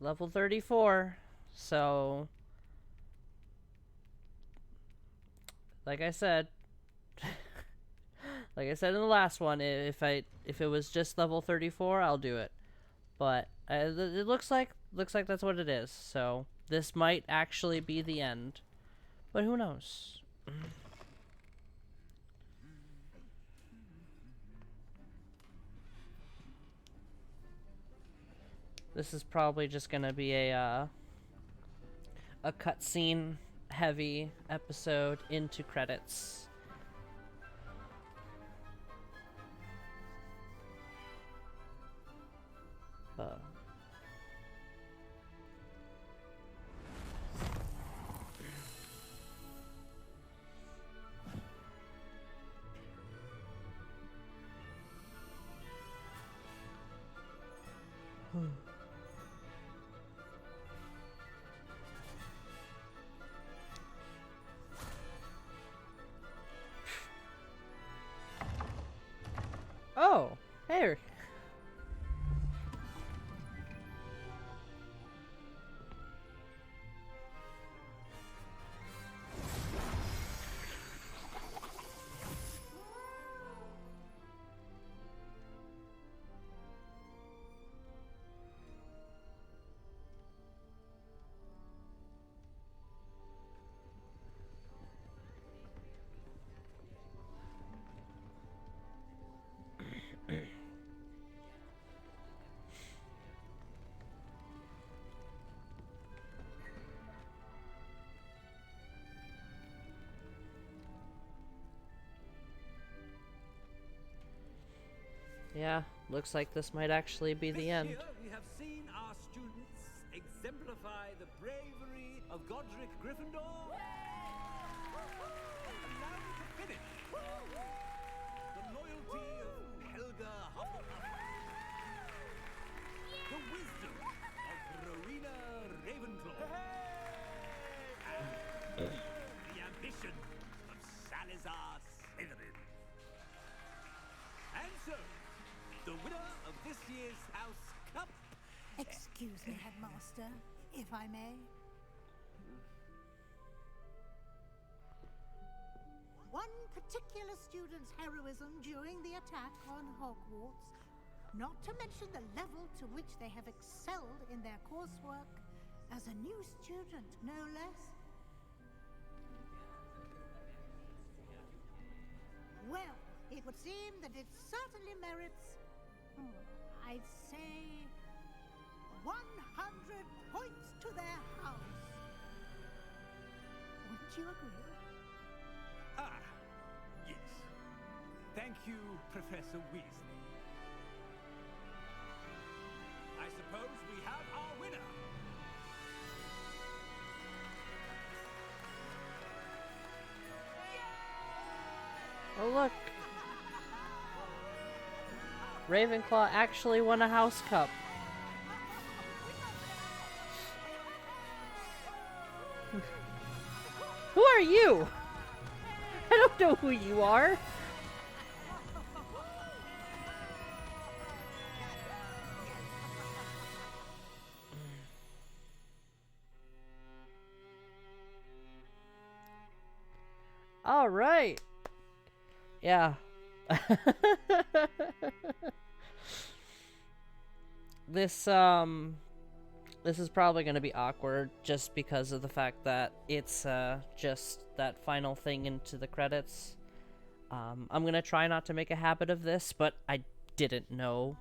Level 34. So, like I said, like I said in the last one, if it was just level 34, I'll do it. But it looks like that's what it is. So this might actually be the end, but who knows? This is probably just gonna be a cutscene heavy episode into credits. Uh, oh, hey. Yeah, looks like this might actually be the end. Here we have seen our students exemplify the bravery of Godric Gryffindor. And now to finish, the loyalty of Helga Hufflepuff, the wisdom of Rowena Ravenclaw, and the ambition of Salazar Slytherin. And so, the winner of this year's House Cup. Excuse me, Headmaster, if I may. One particular student's heroism during the attack on Hogwarts, not to mention the level to which they have excelled in their coursework as a new student, no less. Well, it would seem that it certainly merits, I'd say, 100 points to their house. Wouldn't you agree? Ah, yes. Thank you, Professor Weasley. I suppose we have our winner. Oh look, Ravenclaw actually won a House Cup. Who are you? I don't know who you are. All right. Yeah. This this is probably going to be awkward just because of the fact that it's just that final thing into the credits. I'm going to try not to make a habit of this, but I didn't know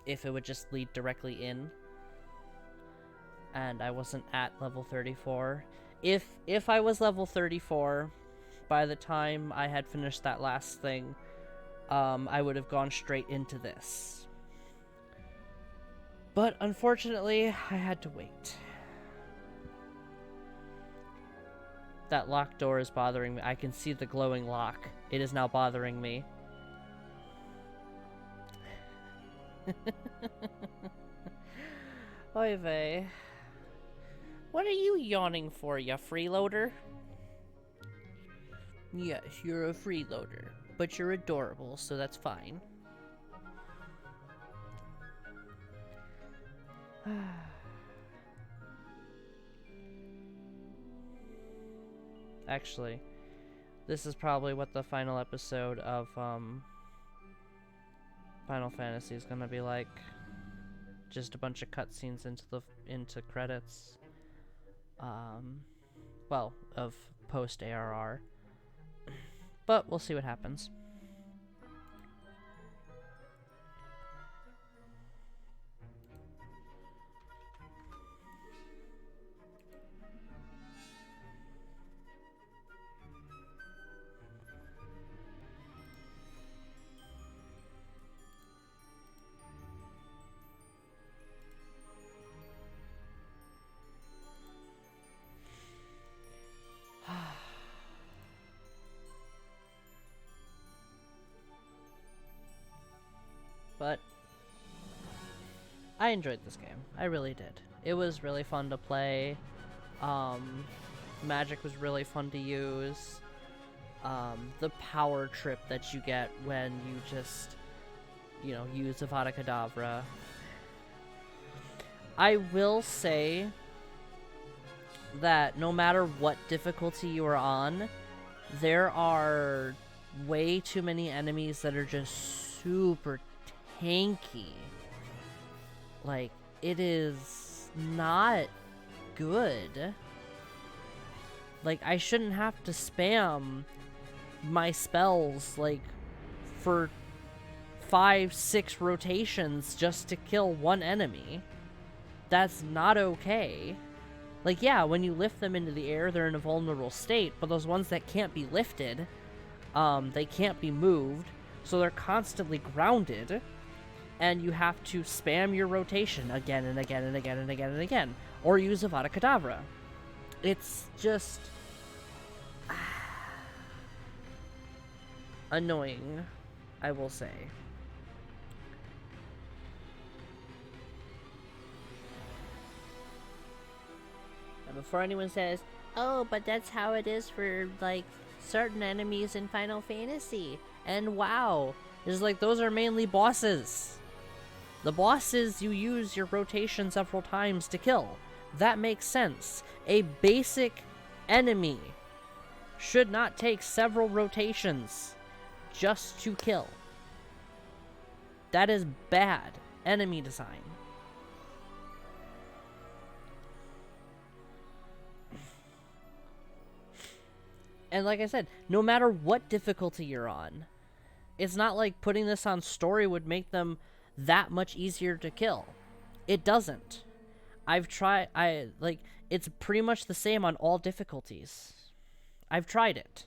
if it would just lead directly in. And I wasn't at level 34. If I was level 34 by the time I had finished that last thing, I would have gone straight into this. But unfortunately, I had to wait. That locked door is bothering me. I can see the glowing lock. It is now bothering me. Oy vey. What are you yawning for, ya freeloader? Yes, you're a freeloader, but you're adorable, so that's fine. Actually, this is probably what the final episode of Final Fantasy is gonna be like. Just a bunch of cutscenes into credits. Well, of post ARR. But we'll see what happens. But I enjoyed this game. I really did. It was really fun to play. Magic was really fun to use. The power trip that you get when you just, you know, use Avada Kedavra. I will say that no matter what difficulty you are on, there are way too many enemies that are just super tanky. Like, it is not good. Like, I shouldn't have to spam my spells, like, for 5-6 rotations just to kill one enemy. That's not okay. Like, yeah, when you lift them into the air, they're in a vulnerable state, but those ones that can't be lifted, they can't be moved, so they're constantly grounded, and you have to spam your rotation again and again and again and again and again, or use Avada Kedavra. It's just annoying, I will say. And before anyone says, oh, but that's how it is for, like, certain enemies in Final Fantasy, and WoW, it's like, those are mainly bosses. The bosses, you use your rotation several times to kill. That makes sense. A basic enemy should not take several rotations just to kill. That is bad enemy design. And like I said, no matter what difficulty you're on, it's not like putting this on story would make them that much easier to kill. It doesn't. It's pretty much the same on all difficulties. I've tried it.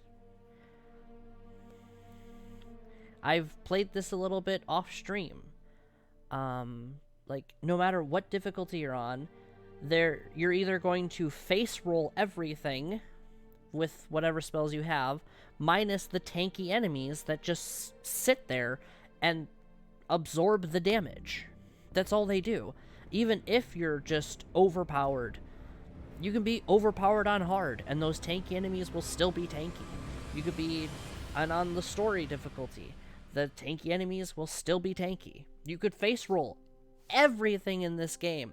I've played this a little bit off stream. Like, no matter what difficulty you're on, you're either going to face roll everything with whatever spells you have, minus the tanky enemies that just sit there and absorb the damage. That's all they do. Even if you're just overpowered, you can be overpowered on hard, and those tanky enemies will still be tanky. You could be on the story difficulty. The tanky enemies will still be tanky. You could face roll everything in this game.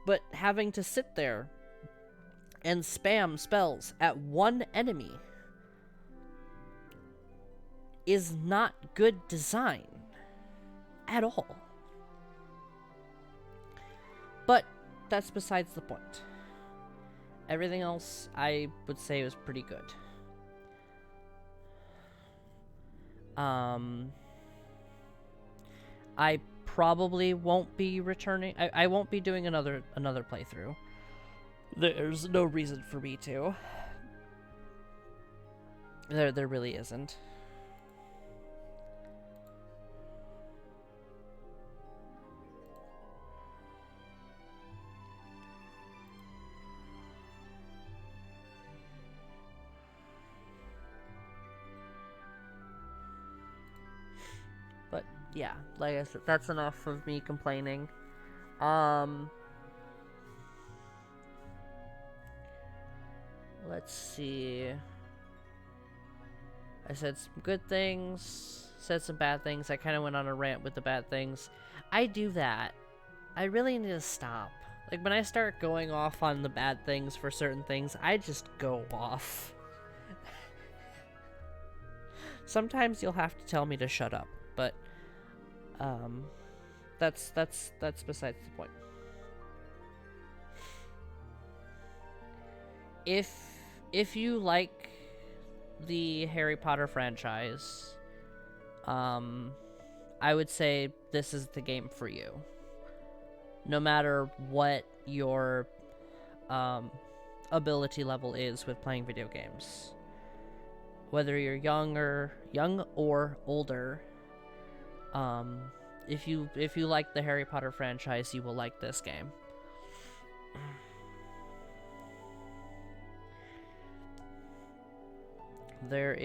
But having to sit there and spam spells at one enemy is not good design at all. But that's besides the point. Everything else, I would say, was pretty good. I probably won't be returning. I won't be doing another playthrough. There's no reason for me to. There really isn't. But yeah, like I said, that's enough of me complaining. Let's see. I said some good things, said some bad things. I kind of went on a rant with the bad things. I do that. I really need to stop. Like, when I start going off on the bad things for certain things, I just go off. Sometimes you'll have to tell me to shut up, but that's besides the point. If you like the Harry Potter franchise, I would say this is the game for you. No matter what your ability level is with playing video games. Whether you're young or older, if you like the Harry Potter franchise, you will like this game. There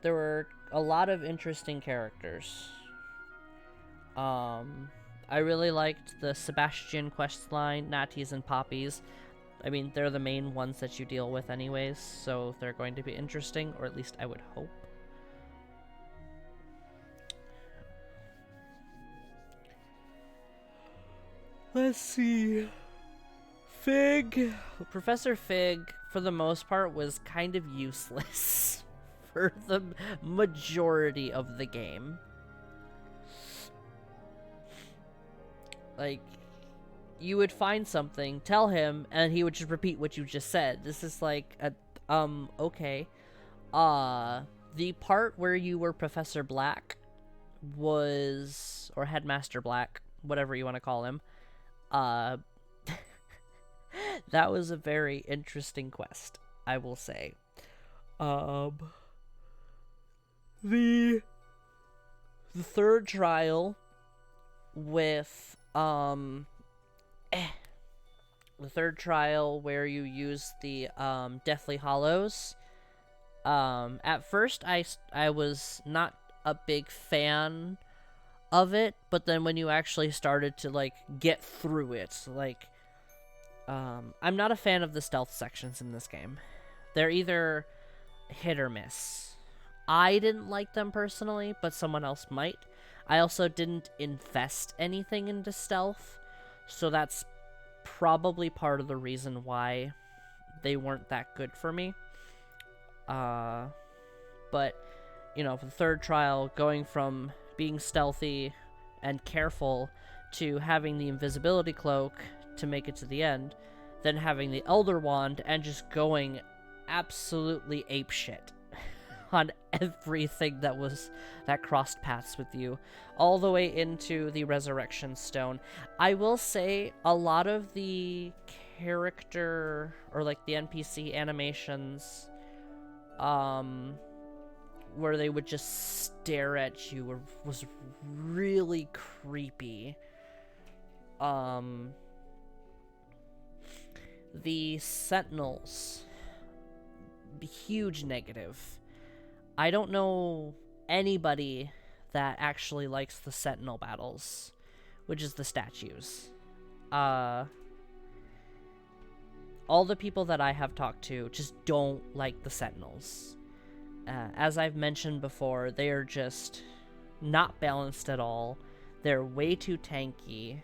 were a lot of interesting characters. I really liked the Sebastian questline, Natties and Poppies. I mean, they're the main ones that you deal with anyways, so they're going to be interesting, or at least I would hope. Let's see. Fig. Professor Fig, for the most part, was kind of useless for the majority of the game. Like, you would find something, tell him, and he would just repeat what you just said. This is like okay. The part where you were Professor Black was, or Headmaster Black, whatever you want to call him, that was a very interesting quest, I will say. The third trial with the third trial where you use the Deathly Hallows. At first I was not a big fan of it, but then when you actually started to like get through it, like I'm not a fan of the stealth sections in this game. They're either hit or miss. I didn't like them personally, but someone else might. I also didn't invest anything into stealth, so that's probably part of the reason why they weren't that good for me. But, you know, for the third trial, going from being stealthy and careful to having the invisibility cloak to make it to the end, then having the Elder Wand and just going absolutely apeshit on everything that crossed paths with you, all the way into the Resurrection Stone. I will say a lot of the character, or like the NPC animations, where they would just stare at you was really creepy. The Sentinels, huge negative. I don't know anybody that actually likes the Sentinel battles, which is the statues. All the people that I have talked to just don't like the Sentinels. As I've mentioned before, they are just not balanced at all. They're way too tanky,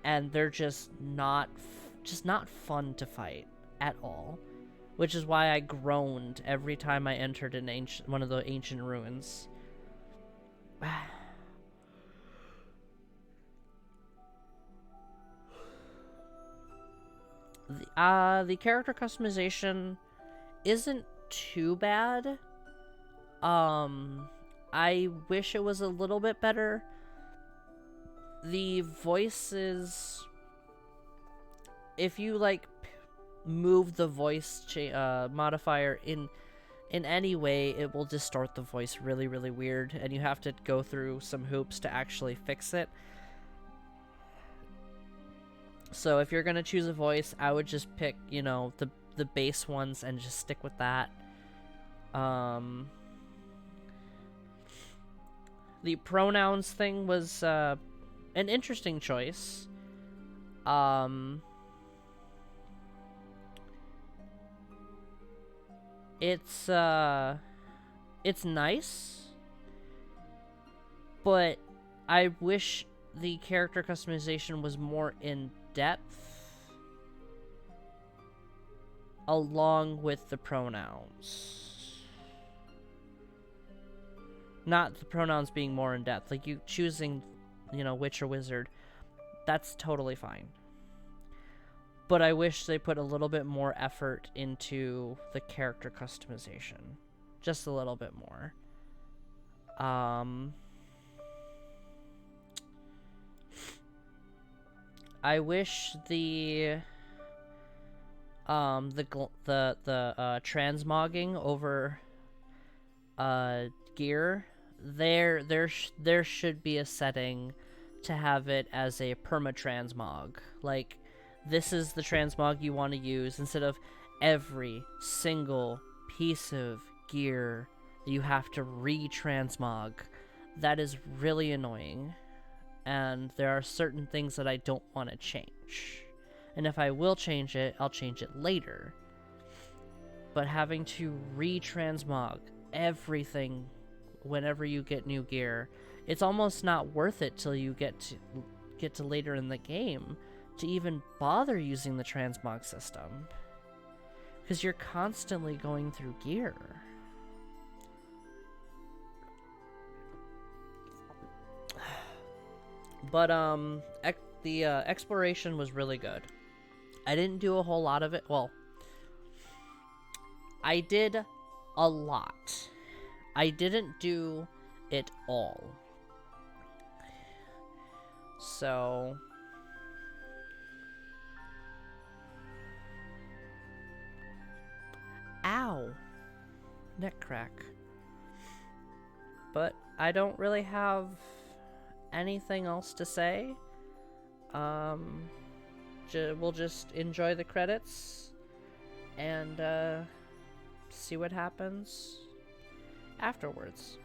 and they're just not fun to fight at all. Which is why I groaned every time I entered one of the ancient ruins. The character customization isn't too bad. I wish it was a little bit better. The voices, if you like move the voice modifier in any way, it will distort the voice really, really weird, and you have to go through some hoops to actually fix it. So if you're gonna choose a voice, I would just pick, you know, the base ones and just stick with that. The pronouns thing was an interesting choice. It's nice. but I wish the character customization was more in depth along with the pronouns. Not the pronouns being more in depth. Like, you choosing, witch or wizard, that's totally fine. But I wish they put a little bit more effort into the character customization. Just a little bit more. I wish the transmogging over gear, there should be a setting to have it as a perma-transmog. Like, this is the transmog you want to use, instead of every single piece of gear that you have to re-transmog. That is really annoying, and there are certain things that I don't want to change. And if I will change it, I'll change it later. But having to re-transmog everything whenever you get new gear, it's almost not worth it till you get to later in the game to even bother using the transmog system, because you're constantly going through gear. But the exploration was really good. I didn't do a whole lot of it. Well, I did a lot. I didn't do it all. So ow, neck crack. But I don't really have anything else to say. We'll just enjoy the credits and see what happens afterwards.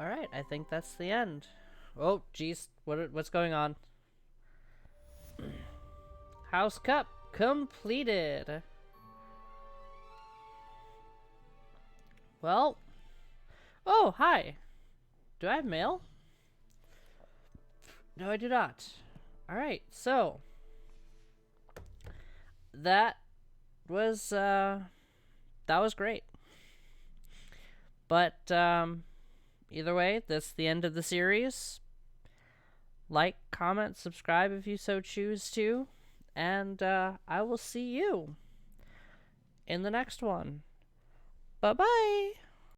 All right, I think that's the end. Oh, jeez, what's going on? House Cup completed. Well, oh, hi. Do I have mail? No, I do not. All right, so that was great. But either way, that's the end of the series. Like, comment, subscribe if you so choose to, and I will see you in the next one. Bye-bye!